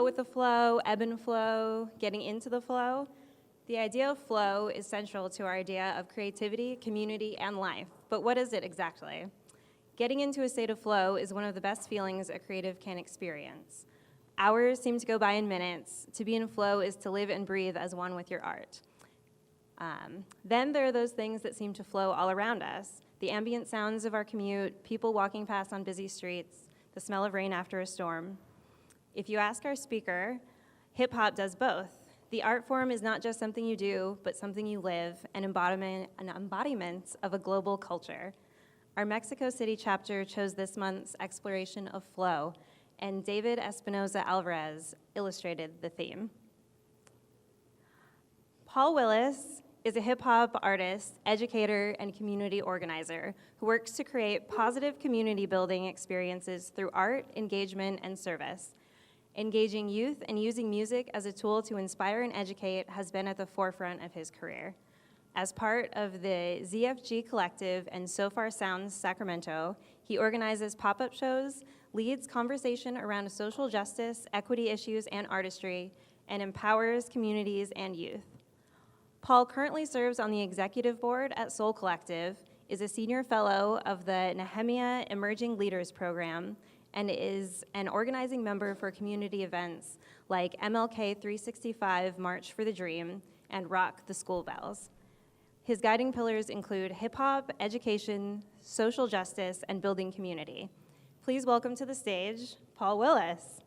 with the flow, ebb and flow, getting into the flow. The idea of flow is central to our idea of creativity, community, and life. But what is it exactly? Getting into a state of flow is one of the best feelings a creative can experience. Hours seem to go by in minutes. To be in flow is to live and breathe as one with your art. Then there are those things that seem to flow all around us. The ambient sounds of our commute, people walking past on busy streets, the smell of rain after a storm. If you ask our speaker, hip-hop does both. The art form is not just something you do, but something you live, an embodiment of a global culture. Our Mexico City chapter chose this month's exploration of flow, and David Espinoza Alvarez illustrated the theme. Paul Willis is a hip-hop artist, educator, and community organizer who works to create positive community-building experiences through art, engagement, and service. Engaging youth and using music as a tool to inspire and educate has been at the forefront of his career. As part of the ZFG Collective and So Far Sounds Sacramento, he organizes pop-up shows, leads conversation around social justice, equity issues, and artistry, and empowers communities and youth. Paul currently serves on the executive board at Soul Collective, is a senior fellow of the Nehemiah Emerging Leaders Program, and is an organizing member for community events like MLK 365 March for the Dream and Rock the School Bells. His guiding pillars include hip-hop, education, social justice, and building community. Please welcome to the stage, Paul Willis.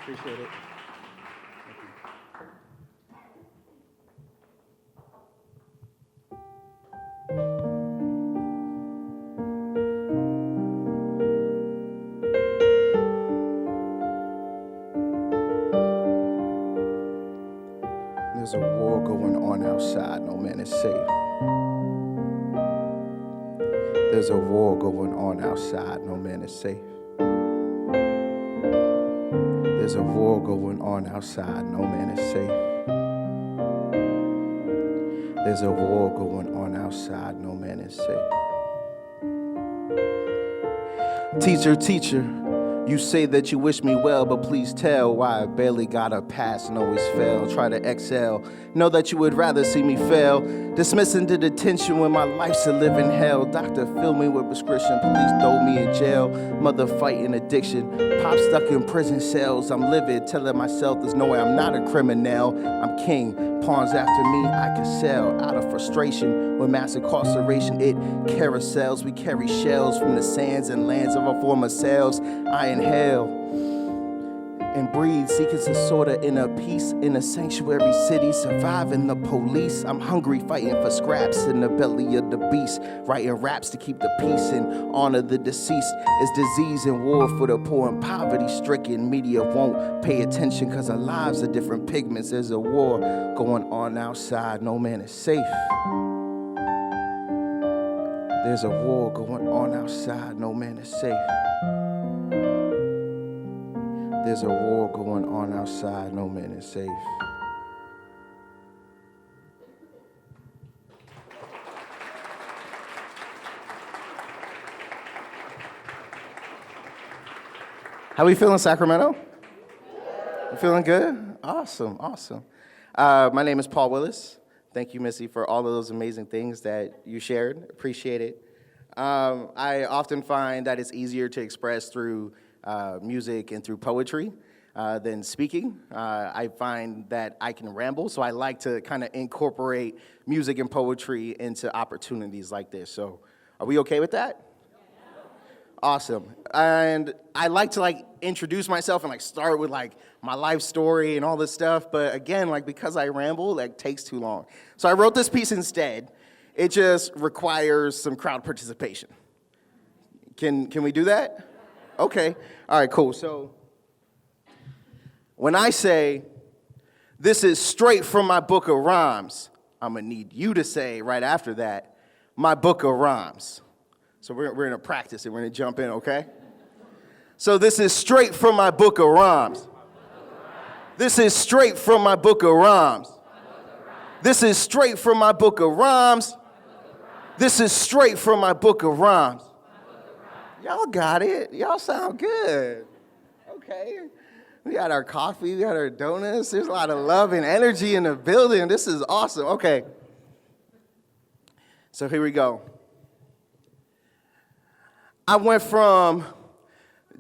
Appreciate it. There's a war going on outside, no man is safe. There's a war going on outside, no man is safe. There's a war going on outside, no man is safe. There's a war going on outside, no man is safe. Teacher, teacher, you say that you wish me well, but please tell why I barely got a pass and always fail. Try to excel, know that you would rather see me fail. Dismissing the detention when my life's a living hell. Doctor, fill me with prescription, police throw me in jail. Mother fighting addiction, pop stuck in prison cells. I'm livid, telling myself there's no way I'm not a criminal. I'm king, pawns after me I can sell. Out of frustration with mass incarceration, it carousels. We carry shells from the sands and lands of our former selves. I inhale and breathe, seeking some sort of inner peace in a sanctuary city, surviving the police. I'm hungry, fighting for scraps in the belly of the beast, writing raps to keep the peace and honor the deceased. It's disease and war for the poor and poverty-stricken. Media won't pay attention because our lives are different pigments. There's a war going on outside, no man is safe. There's a war going on outside, no man is safe. There's a war going on outside, no man is safe. How we feeling, Sacramento? You feeling good? Awesome, awesome. My name is Paul Willis. Thank you, Missy, for all of those amazing things that you shared. Appreciate it. I often find that it's easier to express through music and through poetry than speaking. I find that I can ramble, so I like to kind of incorporate music and poetry into opportunities like this. So are we okay with that? Awesome. And I like to introduce myself and start with my life story and all this stuff, but again, because I ramble, takes too long. So I wrote this piece instead. It just requires some crowd participation. Can we do that? Okay. All right, cool. So when I say, this is straight from my book of rhymes, I'm going to need you to say right after that, my book of rhymes. So we're going to practice it. We're going to jump in, okay? So this is straight from my book of rhymes. This is straight from my book of rhymes. This is straight from my book of rhymes. This is straight from my book of rhymes. Y'all got it. Y'all sound good. Okay. We got our coffee, we got our donuts. There's a lot of love and energy in the building. This is awesome. Okay. So here we go. I went from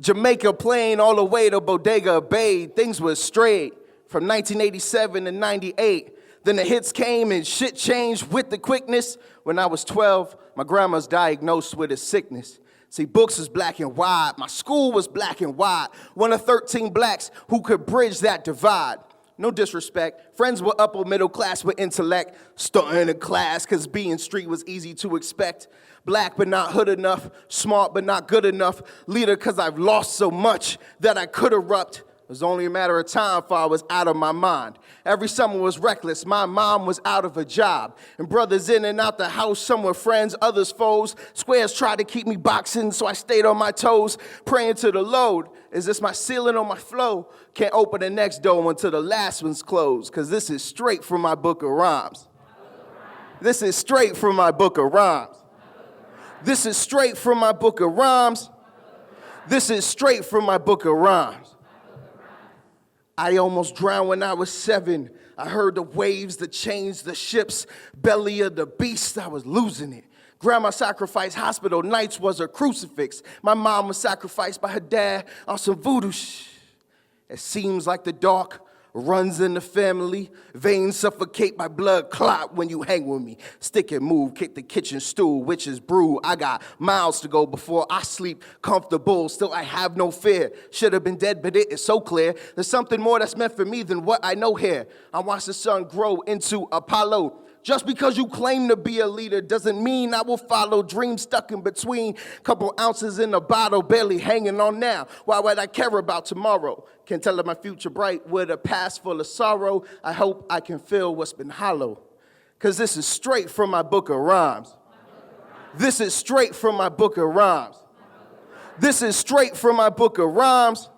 Jamaica Plain all the way to Bodega Bay. Things were straight from 1987 to 98. Then the hits came and shit changed with the quickness. When I was 12, my grandma's diagnosed with a sickness. See, books was black and white. My school was black and white. One of 13 blacks who could bridge that divide. No disrespect. Friends were upper middle class with intellect. Stunting in class because being street was easy to expect. Black but not hood enough. Smart but not good enough. Leader because I've lost so much that I could erupt. It was only a matter of time before I was out of my mind. Every summer was reckless. My mom was out of a job. And brothers in and out the house, some were friends, others foes. Squares tried to keep me boxing, so I stayed on my toes, praying to the Lord. Is this my ceiling or my flow? Can't open the next door until the last one's closed, because this is straight from my book of rhymes. This is straight from my book of rhymes. This is straight from my book of rhymes. This is straight from my book of rhymes. I almost drowned when I was 7. I heard the waves, the chains, the ships, belly of the beast. I was losing it. Grandma sacrificed hospital nights was a crucifix. My mom was sacrificed by her dad on some voodoo shh. It seems like the dark runs in the family. Veins suffocate my blood clot when you hang with me. Stick and move, kick the kitchen stool, witches brew. I got miles to go before I sleep comfortable. Still I have no fear. Should have been dead, but it is so clear. There's something more that's meant for me than what I know here. I watch the sun grow into Apollo. Just because you claim to be a leader doesn't mean I will follow. Dreams stuck in between, couple ounces in a bottle, barely hanging on now. Why would I care about tomorrow? Can't tell if my future bright with a past full of sorrow. I hope I can feel what's been hollow. Because this is straight from my book of rhymes. This is straight from my book of rhymes. This is straight from my book of rhymes.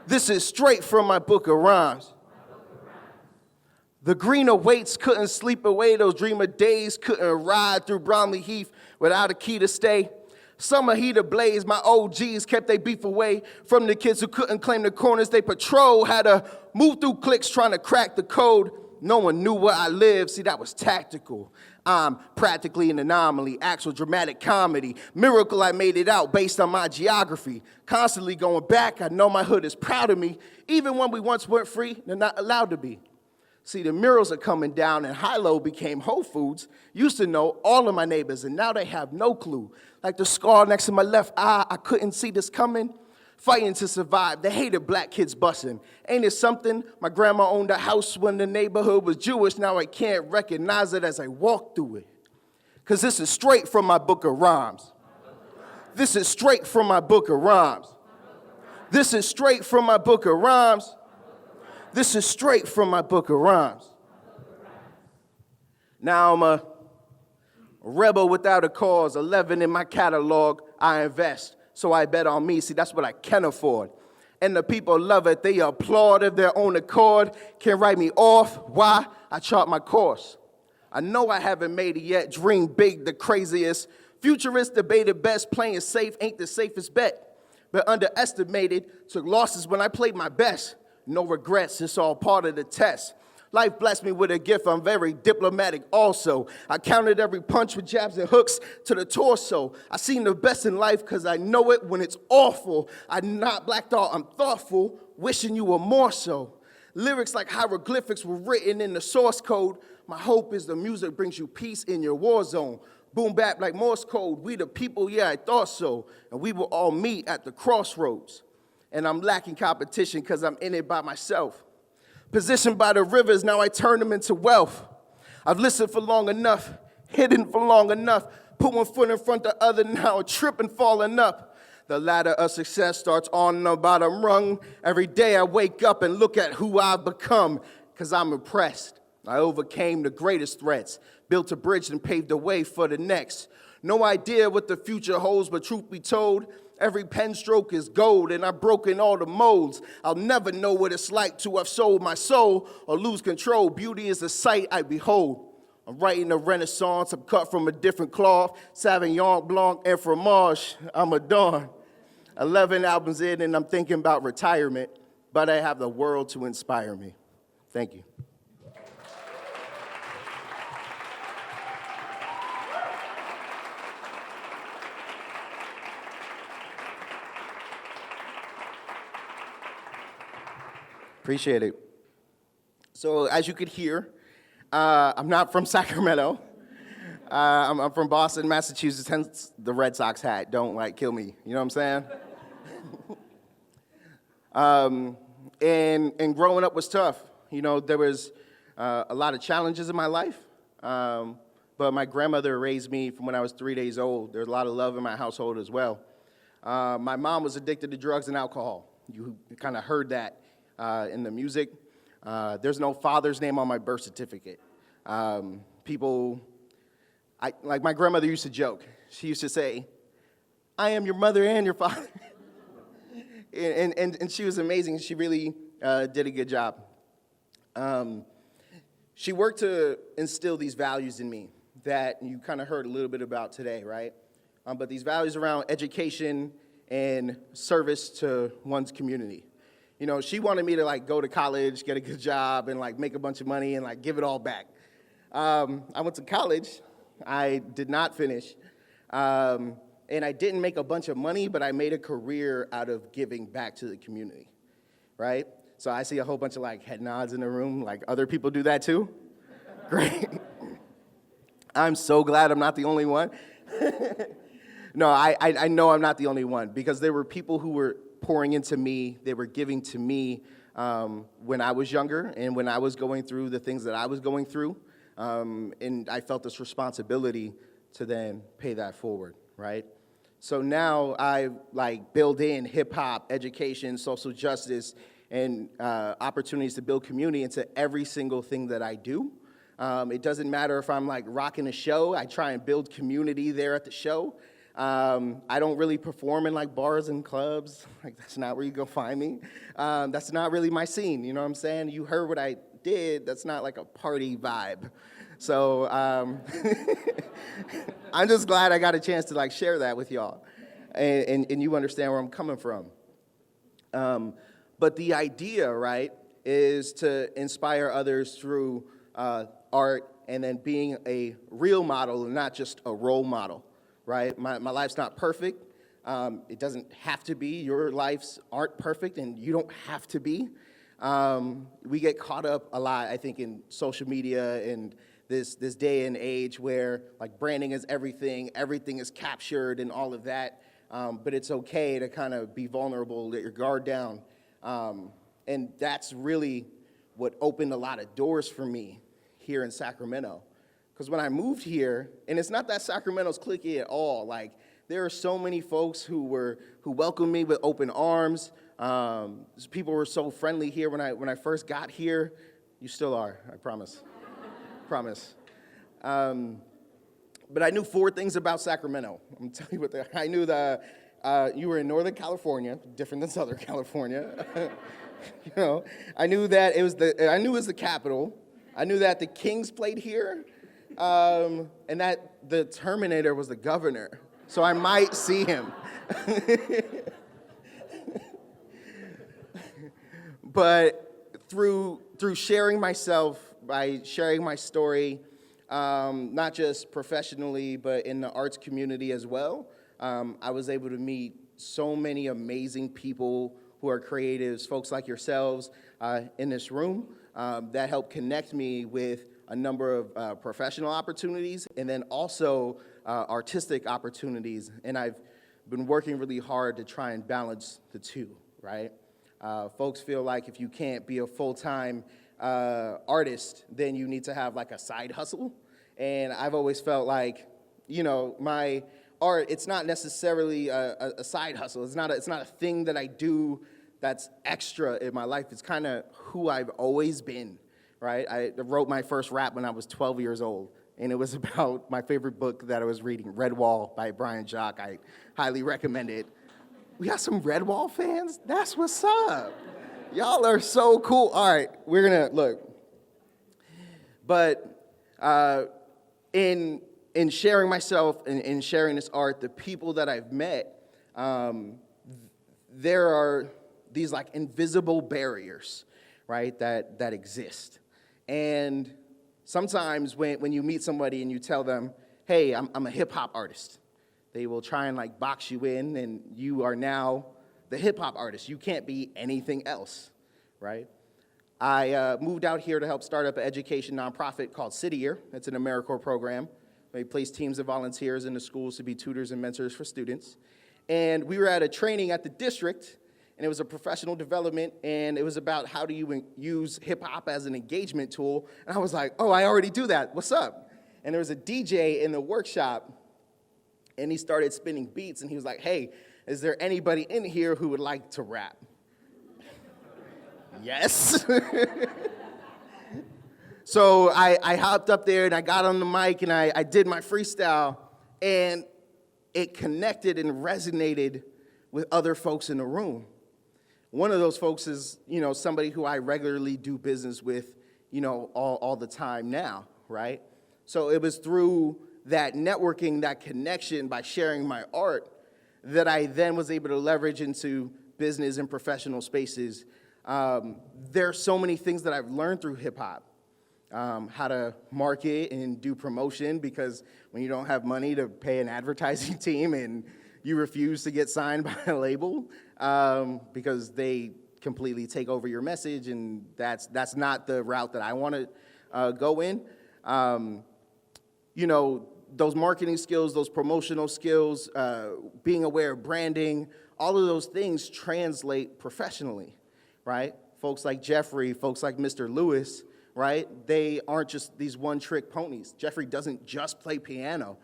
This is straight from my book of rhymes. The greener weights couldn't sleep away those dreamer days, couldn't ride through Bromley Heath without a key to stay. Summer heat ablaze, my OGs kept their beef away from the kids who couldn't claim the corners they patrol, had to move through cliques trying to crack the code. No one knew where I lived, see that was tactical. I'm practically an anomaly, actual dramatic comedy. Miracle I made it out based on my geography. Constantly going back, I know my hood is proud of me. Even when we once weren't free, they're not allowed to be. See, the murals are coming down and High-Low became Whole Foods. Used to know all of my neighbors and now they have no clue. Like the scar next to my left eye, I couldn't see this coming. Fighting to survive, they hated black kids busing. Ain't it something? My grandma owned a house when the neighborhood was Jewish. Now I can't recognize it as I walk through it. Because this is straight from my book of rhymes. This is straight from my book of rhymes. This is straight from my book of rhymes. This is straight from my book of rhymes. Now I'm a rebel without a cause, 11 in my catalog, I invest, so I bet on me, see that's what I can afford. And the people love it, they applaud of their own accord, can't write me off, why? I chart my course. I know I haven't made it yet, dream big, the craziest. Futurists debated best, playing safe ain't the safest bet. But underestimated, took losses when I played my best. No regrets, it's all part of the test. Life blessed me with a gift, I'm very diplomatic also. I counted every punch with jabs and hooks to the torso. I seen the best in life because I know it when it's awful. I'm not black thought, I'm thoughtful, wishing you were more so. Lyrics like hieroglyphics were written in the source code. My hope is the music brings you peace in your war zone. Boom bap like Morse code, we the people, yeah, I thought so. And we will all meet at the crossroads. And I'm lacking competition because I'm in it by myself. Positioned by the rivers, now I turn them into wealth. I've listened for long enough, hidden for long enough, put one foot in front of the other, now I trip and falling up. The ladder of success starts on the bottom rung. Every day I wake up and look at who I've become, because I'm impressed. I overcame the greatest threats, built a bridge and paved the way for the next. No idea what the future holds, but truth be told, every pen stroke is gold, and I've broken all the molds. I'll never know what it's like to have sold my soul or lose control. Beauty is the sight I behold. I'm writing a renaissance. I'm cut from a different cloth. Sauvignon Blanc and fromage. I'm a Don. 11 albums in, and I'm thinking about retirement, but I have the world to inspire me. Thank you. Appreciate it. So as you could hear, I'm not from Sacramento. I'm from Boston, Massachusetts, hence the Red Sox hat. Don't, kill me. You know what I'm saying? And growing up was tough. You know, there was a lot of challenges in my life. But my grandmother raised me from when I was 3 days old. There's a lot of love in my household as well. My mom was addicted to drugs and alcohol. You kind of heard that in the music. There's no father's name on my birth certificate. My grandmother used to joke. She used to say, I am your mother and your father. and she was amazing. She really did a good job. She worked to instill these values in me that you kind of heard a little bit about today, right? But these values around education and service to one's community. You know, she wanted me to go to college, get a good job, and make a bunch of money and give it all back. I went to college. I did not finish. And I didn't make a bunch of money, but I made a career out of giving back to the community, right? So I see a whole bunch of head nods in the room. Other people do that too? Great. I'm so glad I'm not the only one. No, I know I'm not the only one because there were people who were pouring into me, they were giving to me when I was younger and when I was going through the things that I was going through. And I felt this responsibility to then pay that forward, right? So now I build in hip hop, education, social justice, and opportunities to build community into every single thing that I do. It doesn't matter if I'm rocking a show, I try and build community there at the show. I don't really perform in bars and clubs. That's not where you go find me. That's not really my scene, you know what I'm saying? You heard what I did, that's not a party vibe. So I'm just glad I got a chance to share that with y'all and you understand where I'm coming from. But the idea, right, is to inspire others through art and then being a real model and not just a role model. Right? My life's not perfect. It doesn't have to be. Your lives aren't perfect, and you don't have to be. We get caught up a lot, I think, in social media and this day and age where branding is everything is captured and all of that. But it's okay to kind of be vulnerable, let your guard down. And that's really what opened a lot of doors for me here in Sacramento. Because when I moved here, and it's not that Sacramento's cliquey at all. There are so many folks who welcomed me with open arms. People were so friendly here when I first got here. You still are, I promise. Promise. But I knew 4 things about Sacramento. I'm gonna tell you what I knew that you were in Northern California, different than Southern California. You know, I knew that it was the capital. I knew that the Kings played here. And that the Terminator was the governor, so I might see him. But through sharing myself, by sharing my story, not just professionally, but in the arts community as well, I was able to meet so many amazing people who are creatives, folks like yourselves in this room, that help connect me with a number of professional opportunities and then also artistic opportunities. And I've been working really hard to try and balance the two, right? Folks feel like if you can't be a full-time artist, then you need to have a side hustle. And I've always felt my art, it's not necessarily a side hustle. It's not a thing that I do that's extra in my life. It's kind of who I've always been. Right? I wrote my first rap when I was 12 years old, and it was about my favorite book that I was reading, Red Wall by Brian Jock. I highly recommend it. We got some Red Wall fans? That's what's up. Y'all are so cool. All right, we're gonna look. But In sharing myself and in sharing this art, the people that I've met, there are these like invisible barriers, right, that exist. And sometimes when you meet somebody and you tell them, hey, I'm a hip hop artist, they will try and like box you in, and you are now the hip hop artist. You can't be anything else, right? I moved out here to help start up an education nonprofit called City Year. It's an AmeriCorps program. We place teams of volunteers in the schools to be tutors and mentors for students. And we were at a training at the district, and it was a professional development, and it was about how do you use hip-hop as an engagement tool. And I was like, oh, I already do that. What's up? And there was a DJ in the workshop, and he started spinning beats, and he was like, hey, is there anybody in here who would like to rap? Yes. So I hopped up there and I got on the mic and I did my freestyle, and it connected and resonated with other folks in the room. One of those folks is, somebody who I regularly do business with, all the time now, right? So it was through that networking, that connection, by sharing my art, that I then was able to leverage into business and professional spaces. There's so many things that I've learned through hip hop. How to market and do promotion, because when you don't have money to pay an advertising team and you refuse to get signed by a label because they completely take over your message, and that's not the route that I want to go in. Those marketing skills, those promotional skills, being aware of branding, all of those things translate professionally, right? Folks like Jeffrey, folks like Mr. Lewis, right? They aren't just these one-trick ponies. Jeffrey doesn't just play piano.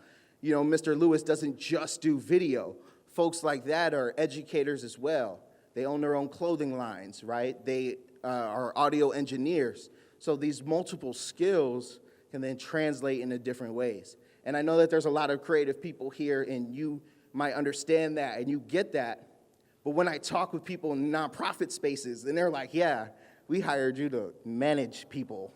Mr. Lewis doesn't just do video. Folks like that are educators as well. They own their own clothing lines, right? They are audio engineers. So these multiple skills can then translate into different ways. And I know that there's a lot of creative people here, and you might understand that, and you get that. But when I talk with people in nonprofit spaces, and they're like, yeah, we hired you to manage people.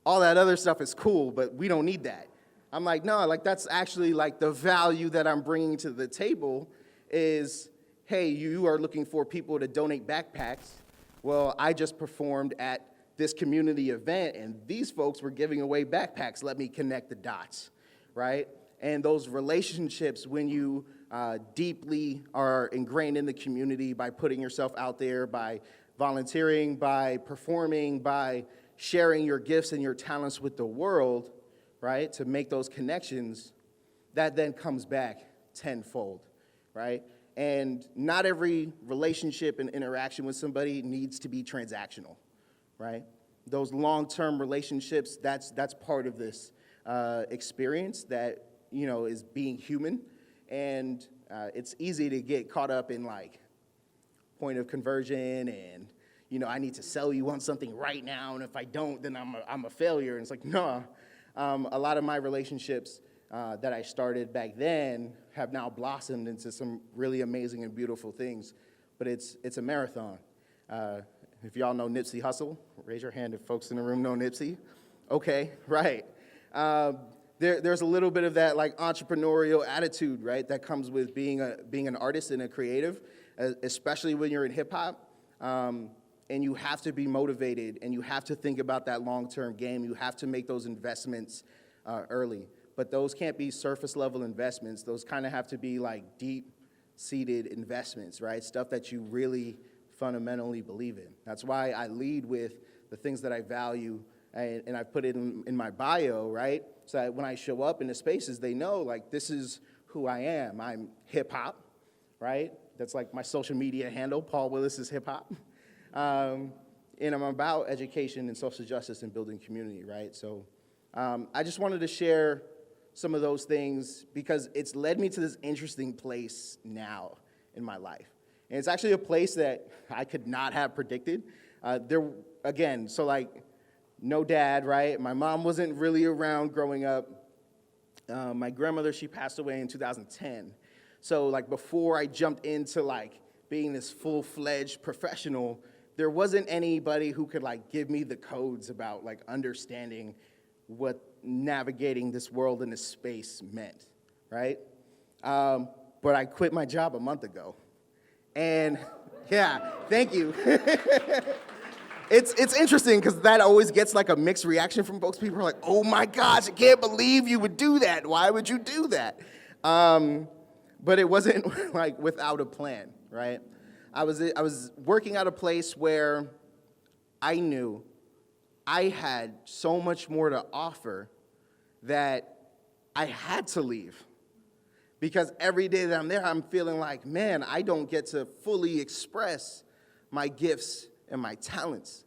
All that other stuff is cool, but we don't need that. I'm like, no, that's actually the value that I'm bringing to the table is, hey, you are looking for people to donate backpacks. Well, I just performed at this community event, and these folks were giving away backpacks. Let me connect the dots, right? And those relationships, when you deeply are ingrained in the community by putting yourself out there, by volunteering, by performing, by sharing your gifts and your talents with the world, right, to make those connections, that then comes back tenfold, right? And not every relationship and interaction with somebody needs to be transactional, right? Those long-term relationships, that's part of this experience that, is being human. And it's easy to get caught up in point of conversion and, I need to sell you on something right now, and if I don't, then I'm a failure. And it's no. A lot of my relationships that I started back then have now blossomed into some really amazing and beautiful things, but it's a marathon. If y'all know Nipsey Hussle, raise your hand if folks in the room know Nipsey. Okay, right. There's a little bit of that entrepreneurial attitude, right, that comes with being an artist and a creative, especially when you're in hip hop. And you have to be motivated, and you have to think about that long-term game. You have to make those investments early. But those can't be surface-level investments. Those kind of have to be deep-seated investments, right? Stuff that you really fundamentally believe in. That's why I lead with the things that I value, and I put it in my bio, right? So that when I show up in the spaces, they know, this is who I am. I'm hip-hop, right? That's my social media handle. Paul Willis is hip-hop. And I'm about education and social justice and building community, right? So I just wanted to share some of those things because it's led me to this interesting place now in my life. And it's actually a place that I could not have predicted. No dad, right? My mom wasn't really around growing up. My grandmother, she passed away in 2010. So before I jumped into being this full-fledged professional, there wasn't anybody who could give me the codes about understanding what navigating this world and this space meant, right? But I quit my job a month ago. And yeah, thank you. It's interesting because that always gets like a mixed reaction from folks. People are like, oh my gosh, I can't believe you would do that. Why would you do that? But it wasn't like without a plan, right? I was working at a place where I knew I had so much more to offer that I had to leave. Because every day that I'm there, I'm feeling like, man, I don't get to fully express my gifts and my talents.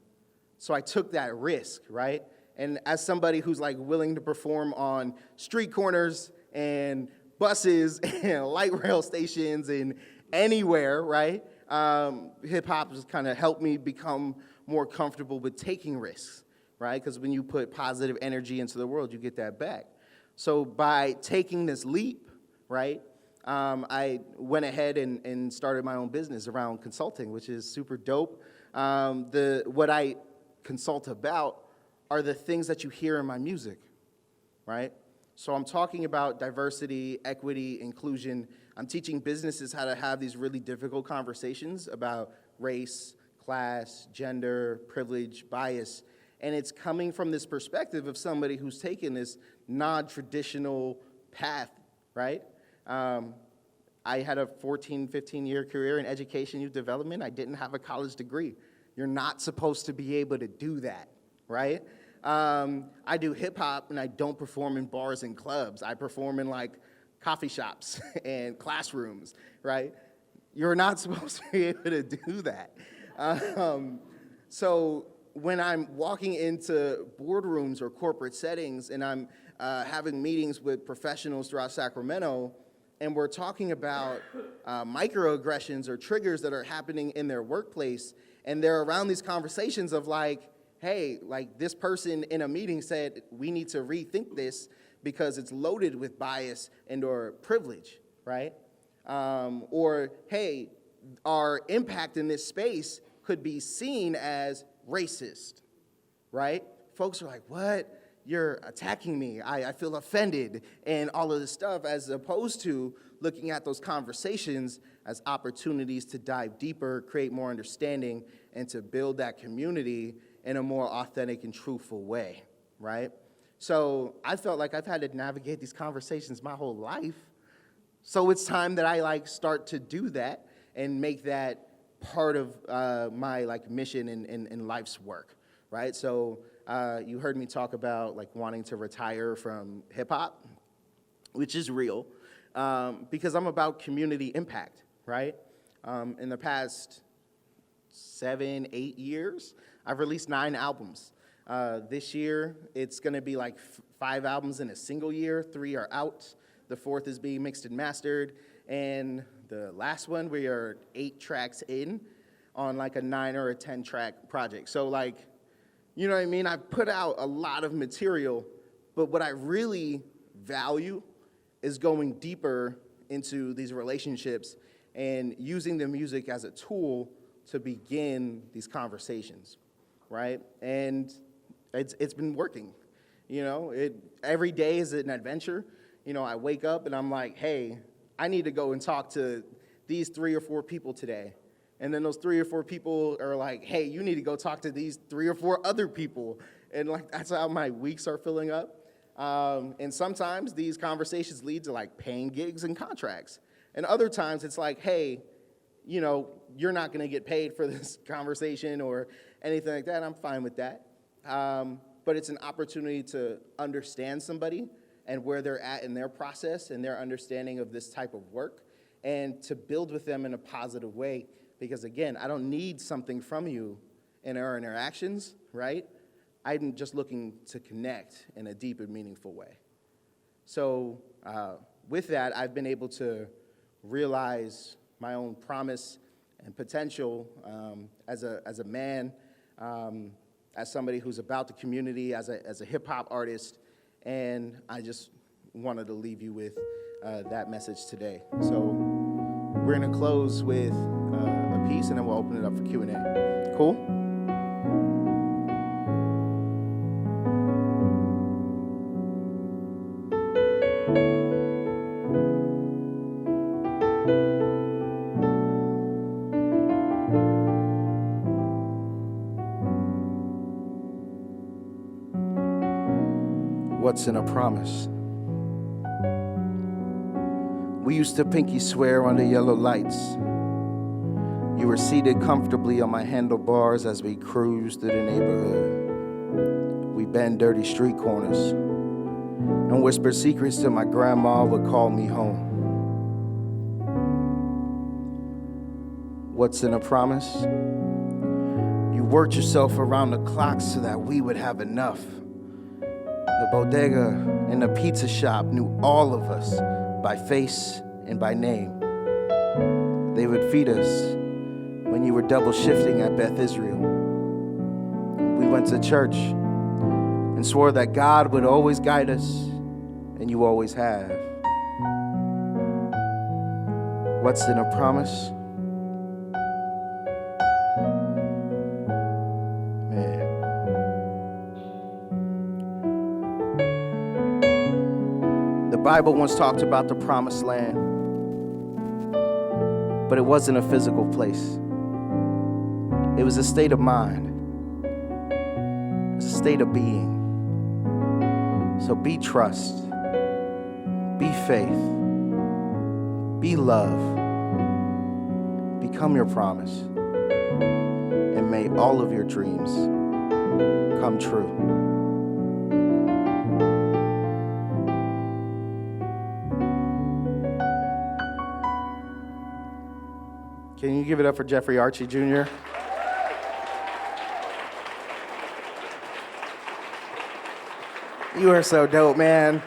So I took that risk, right? And as somebody who's like willing to perform on street corners and buses and light rail stations and anywhere, right? Hip hop has kind of helped me become more comfortable with taking risks, right? Because when you put positive energy into the world, you get that back. So by taking this leap, right, I went ahead and started my own business around consulting, which is super dope. What I consult about are the things that you hear in my music, right? So I'm talking about diversity, equity, inclusion. I'm teaching businesses how to have these really difficult conversations about race, class, gender, privilege, bias, and it's coming from this perspective of somebody who's taken this non-traditional path, right? I had a 15-year career in education youth development. I didn't have a college degree. You're not supposed to be able to do that, right? I do hip hop and I don't perform in bars and clubs. I perform in like coffee shops and classrooms, right? You're not supposed to be able to do that. So when I'm walking into boardrooms or corporate settings and I'm having meetings with professionals throughout Sacramento, and we're talking about microaggressions or triggers that are happening in their workplace, and they're around these conversations of like, hey, like this person in a meeting said, we need to rethink this because it's loaded with bias and or privilege, right? Or, hey, our impact in this space could be seen as racist, right? Folks are like, what? You're attacking me. I feel offended and all of this stuff, as opposed to looking at those conversations as opportunities to dive deeper, create more understanding, and to build that community in a more authentic and truthful way, right? So I felt like I've had to navigate these conversations my whole life. So it's time that I like start to do that and make that part of my like mission in life's work, right? So you heard me talk about like wanting to retire from hip hop, which is real, because I'm about community impact, right? In the past 7, 8 years, I've released 9 albums. This year, it's gonna be like 5 albums in a single year, 3 are out. The 4th is being mixed and mastered. And the last one, we are 8 tracks in on like a 9 or a 10 track project. So like, you know what I mean? I've put out a lot of material, but what I really value is going deeper into these relationships and using the music as a tool to begin these conversations, right? And it's been working, you know? Every day is an adventure. You know, I wake up and I'm like, hey, I need to go and talk to these 3 or 4 people today. And then those 3 or 4 people are like, hey, you need to go talk to these 3 or 4 other people. And like, that's how my weeks are filling up. And sometimes these conversations lead to like paying gigs and contracts. And other times it's like, hey, you know, you're not gonna get paid for this conversation or anything like that. I'm fine with that. But it's an opportunity to understand somebody and where they're at in their process and their understanding of this type of work, and to build with them in a positive way. Because again, I don't need something from you in our interactions, right? I'm just looking to connect in a deep and meaningful way. So with that, I've been able to realize my own promise and potential as a man, as somebody who's about the community, as a hip hop artist, and I just wanted to leave you with that message today. So we're gonna close with a piece, and then we'll open it up for Q&A. Cool? What's in a promise? We used to pinky swear under yellow lights. You were seated comfortably on my handlebars as we cruised through the neighborhood. We bend dirty street corners and whispered secrets till my grandma would call me home. What's in a promise? You worked yourself around the clock so that we would have enough. The bodega and the pizza shop knew all of us by face and by name. They would feed us when you were double shifting at Beth Israel. We went to church and swore that God would always guide us, and you always have. What's in a promise? Man. The Bible once talked about the promised land, but it wasn't a physical place. It was a state of mind. It was a state of being. So be trust, be faith, be love, become your promise, and may all of your dreams come true. Can you give it up for Jeffrey Archie Jr.? You are so dope, man.